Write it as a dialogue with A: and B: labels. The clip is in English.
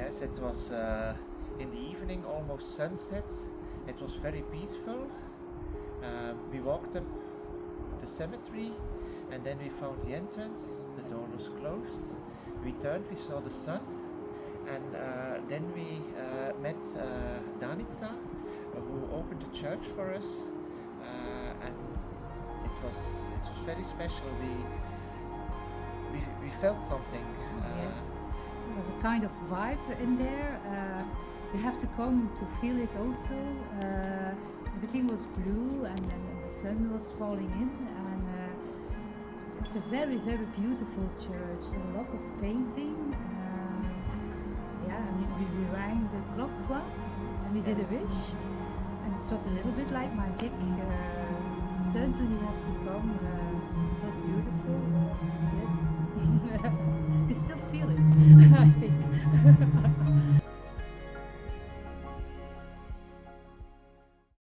A: Yes, it was in the evening, almost sunset. It was very peaceful. We walked up the cemetery and then we found the entrance. The door was closed. We turned, we saw the sun, and then we met Danica, who opened the church for us, and it was very special. We felt something.
B: Yes, there was a kind of vibe in there. You have to come to feel it also. Everything was blue and the sun was falling in, and it's a very, very beautiful church. A lot of painting. We rang the clock once and we did a wish, and it was a little bit like magic. Certainly you have to come. It was beautiful. Yes. We still feel it.